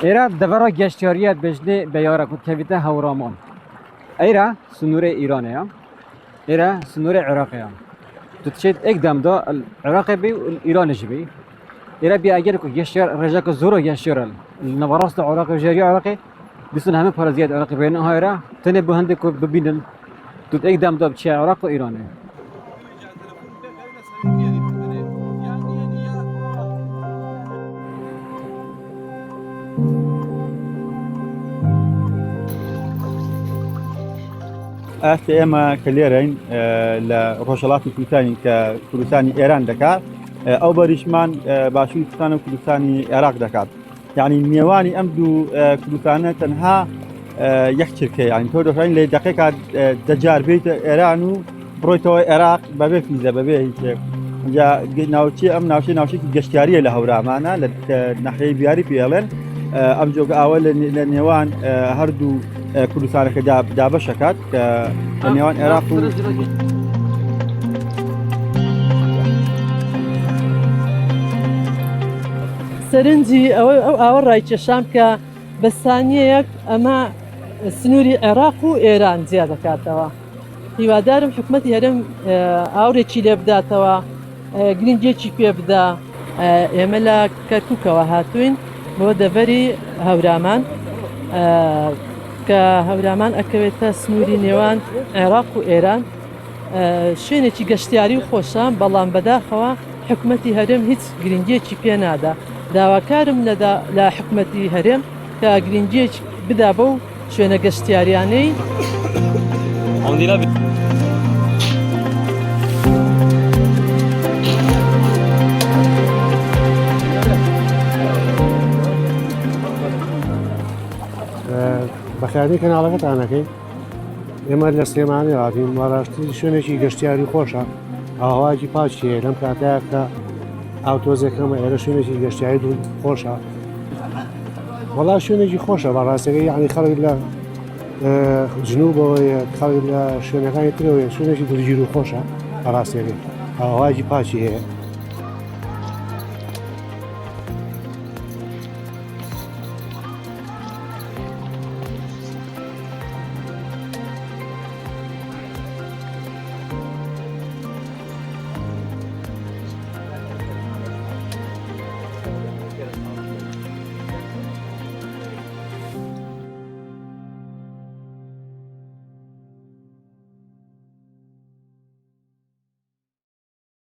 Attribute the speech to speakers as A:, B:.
A: ایرا دورا گشتیاریت بجنه بیاره کد کویته هورامان ایرا سنور ایرانه یا ایرا سنور عراقه یا تو تشید اقدام دا العراق بی و ایرانش بی ایرا بی اگر کو گشتیار رجاک زورو گشتیار نوراست عراق و جاری عراقی بسون همه پارازیت عراقی بین ها ایرا تنه بهنده کو ببینن تو اقدام دا بچه عراق و ایرانه
B: ئاستی ئێمە کە لێرەین لە ڕۆژهەڵاتی کوردستانی کە کوردستانی ئێران دەکات ئەو بەریشمان باشووری کوردستان و کوردستانی عێراق دەکات یعنی نێوانی ئەم دوو کوردستانە تەنها یەک چرکەیە یعنی تۆ دەتوانین لە دەقێکا دەجار بێتە ئێران و بڕۆیتەوە عێراق بەبێ فیزە بەبێ هیچ ناوچی ئەم ناوچێکی گەشتیاریە لە هەورامانە لە ناحیەی بیاری پێڵێن ئەم جۆگە ئاوە لە نێوان هەردوو کوردستانەکە دابەشەکات کە لە نێوان عێراق و
C: سەرنجی ئەو ئاوە ڕایکێشام کە بە سانیەیەک ئەمە سنووری عێراق و ئێران جیا دەکاتەوە هیوادارم حکوومەتی هەرێم ئاورێکی لێ بداتەوە گرنگێکی پێ بدا ئێمە لە کەرکووکەوە هاتوین بۆ دەڤەری هەورامان کە هەورامان ئەکەوێتە سنووری نێوان عێراق و ئێران شوێنێکی گەشتیاری و خۆشان بەڵام بەداخەوە حکوومەتی هەرێم هیچ گرنگێکی پێ نادا داواکارم لە حکوومەتی هەرێم کە گرنگێک بدا بە و شوێنە گەشتیاریانەی
D: بەخیانی کەناڵەکەتانەکەی ئێمە لە سلێمانی هاتین وەڕاشتی شوێنێکی گەشتیاری خۆشە ئاهواجی پاچیە لەم کاتەیە کە ئاوتۆزێکەمە ئێرە شوێنێکی گەشتیاری دوو خۆشە وەڵا شوێنێکی خۆشە بەڕاستەکەی یعنی خەڵک لە جنوبەوەی خەڵک لە شوێنەکانی ترەوەی شوێنێکی دڵگیر و خۆشە بەڕاستەکەی ئاهواجی پاچی هەیە